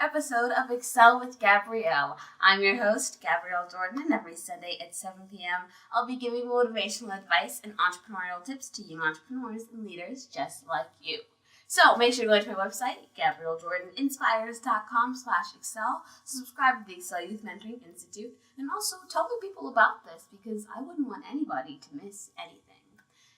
Episode of ExCEL with Gabrielle. I'm your host, Gabrielle Jordan, and every Sunday at 7 p.m. I'll be giving motivational advice and entrepreneurial tips to young entrepreneurs and leaders just like you. So make sure to go to my website, GabrielleJordanInspires.com/ExCEL. Subscribe to the ExCEL Youth Mentoring Institute, and also tell the people about this because I wouldn't want anybody to miss anything.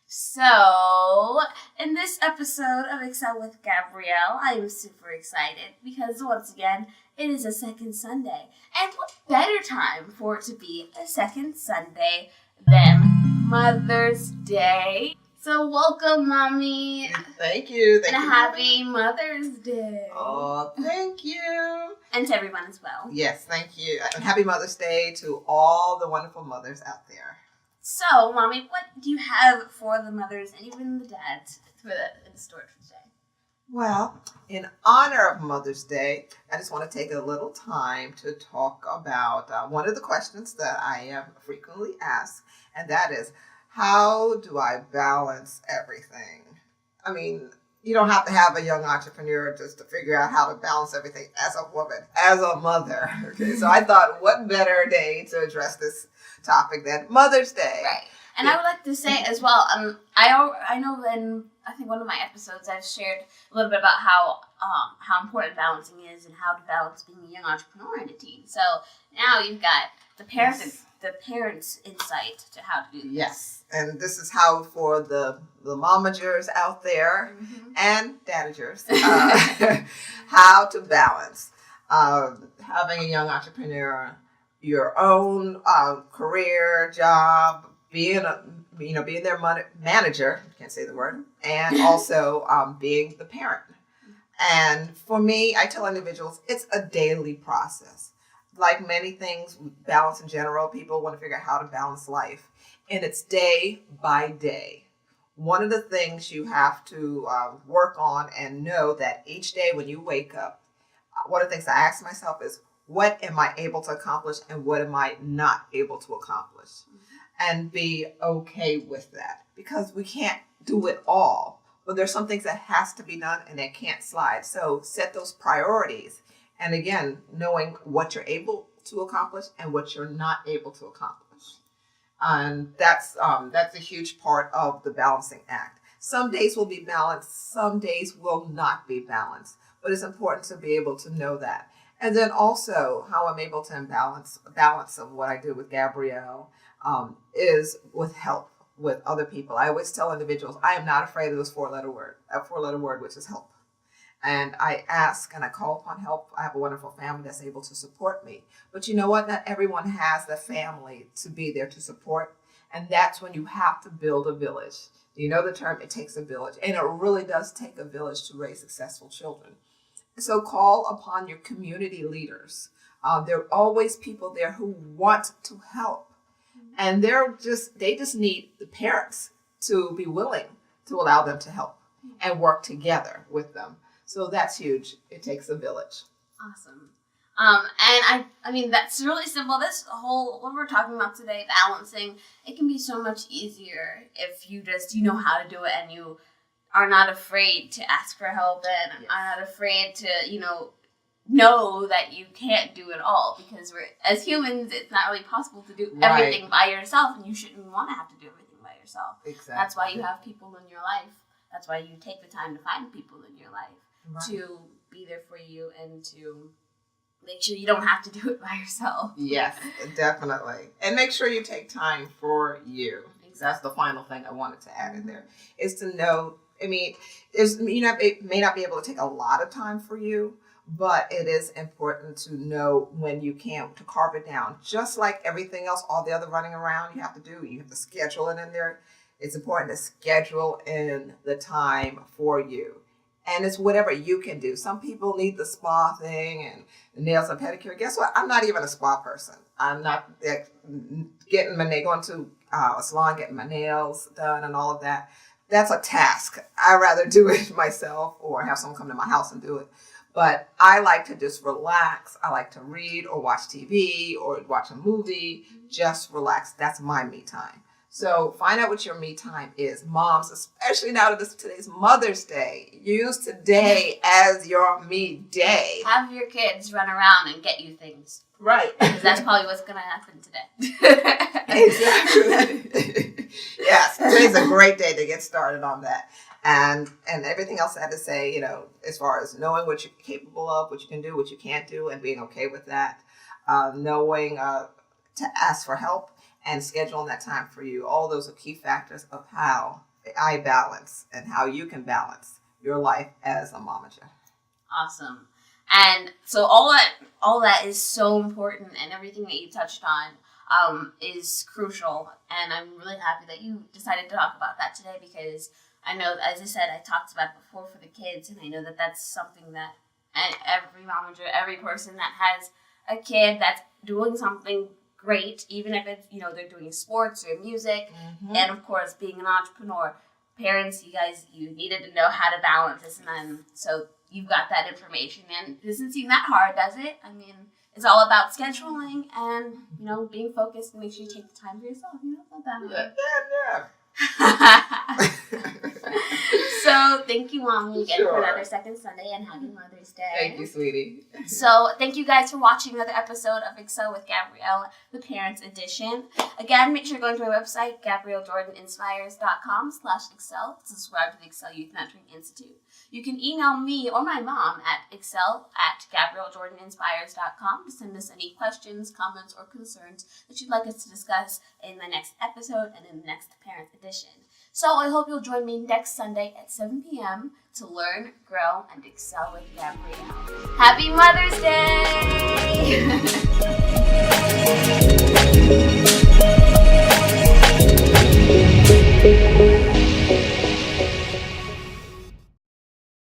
So, in this episode of ExCEL with Gabrielle, I am super excited because once again, it is a second Sunday. And what better time for it to be a second Sunday than Mother's Day? So welcome, Mommy. Thank you. And happy Mother's Day. Oh, thank you. And to everyone as well. Yes, thank you. And happy Mother's Day to all the wonderful mothers out there. So, Mommy, what do you have for the mothers and even the dads in store for today? Well, in honor of Mother's Day, I just want to take a little time to talk about one of the questions that I am frequently asked, and that is, how do I balance everything? I mean, you don't have to have a young entrepreneur just to figure out how to balance everything as a woman, as a mother. Okay, so I thought, what better day to address this topic than Mother's Day? Right. And I would like to say as well, I know in I think one of my episodes I've shared a little bit about how important balancing is and how to balance being a young entrepreneur and a teen. So now you've got the parents the parents' insight to how to do this. Yes, and this is how for the momagers out there and dadagers, how to balance having a young entrepreneur, your own career, job, being their manager, can't say the word, and also being the parent. And for me, I tell individuals, it's a daily process. Like many things, balance in general, people want to figure out how to balance life. And it's day by day. One of the things you have to work on and know that each day when you wake up, one of the things I ask myself is, what am I able to accomplish and what am I not able to accomplish? And be okay with that, because we can't do it all. But there's some things that has to be done and that can't slide. So set those priorities. And again, knowing what you're able to accomplish and what you're not able to accomplish. And that's a huge part of the balancing act. Some days will be balanced, some days will not be balanced. But it's important to be able to know that. And then also how I'm able to balance of what I do with Gabrielle is with help with other people. I always tell individuals, I am not afraid of this four-letter word, which is help. And I ask and I call upon help. I have a wonderful family that's able to support me. But you know what? Not everyone has the family to be there to support. And that's when you have to build a village. You know the term, it takes a village. And it really does take a village to raise successful children. So call upon your community leaders. There are always people there who want to help. And they just need the parents to be willing to allow them to help and work together with them. So that's huge. It takes a village. Awesome. And I mean, that's really simple. This whole, what we're talking about today, balancing, it can be so much easier if you know how to do it and you are not afraid to ask for help and are not afraid to, know that you can't do it all, because as humans, it's not really possible to do everything by yourself, and you shouldn't want to have to do everything by yourself. Exactly. That's why you have people in your life. That's why you take the time to find people in your life to be there for you and to make sure you don't have to do it by yourself. Yes, definitely. And make sure you take time for you. Exactly. That's the final thing I wanted to add in there, is to know, it may not be able to take a lot of time for you, but it is important to know when you can, to carve it down. Just like everything else, all the other running around you have to schedule it in there. It's important to schedule in the time for you. And it's whatever you can do. Some people need the spa thing and the nails and pedicure. Guess what? I'm not even a spa person. I'm not going to a salon, getting my nails done and all of that. That's a task. I'd rather do it myself or have someone come to my house and do it. But I like to just relax. I like to read or watch TV or watch a movie. Just relax. That's my me time. So find out what your me time is. Moms, especially now that today's Mother's Day, use today as your me day. Have your kids run around and get you things. Right. Because that's probably what's going to happen today. Exactly. Yes, today's a great day to get started on that. And everything else I had to say, as far as knowing what you're capable of, what you can do, what you can't do, and being okay with that. Knowing to ask for help. And scheduling that time for you. All those are key factors of how I balance and how you can balance your life as a momager. Awesome. And so all that is so important, and everything that you touched on is crucial. And I'm really happy that you decided to talk about that today, because I know, as I said, I talked about it before for the kids, and I know that that's something that every momager, every person that has a kid that's doing something great, even if it's, they're doing sports or music, and of course, being an entrepreneur, parents, you needed to know how to balance this, and then, so you've got that information, and it doesn't seem that hard, does it? I mean, it's all about scheduling and, being focused and make sure you take the time for yourself, it's not that hard. Yeah. So thank you, Mommy, again for Sure. another second Sunday, and happy Mother's Day. Thank you, sweetie. So thank you guys for watching another episode of ExCEL with Gabrielle, the Parents Edition. Again, make sure you're going to my website, GabrielleJordanInspires.com/ExCEL, to subscribe to the ExCEL Youth Mentoring Institute. You can email me or my mom at ExCEL@GabrielleJordanInspires.com to send us any questions, comments, or concerns that you'd like us to discuss in the next episode and in the next Parent Edition. So I hope you'll join me next Sunday at 7 p.m. to learn, grow, and excel with Gabrielle. Happy Mother's Day!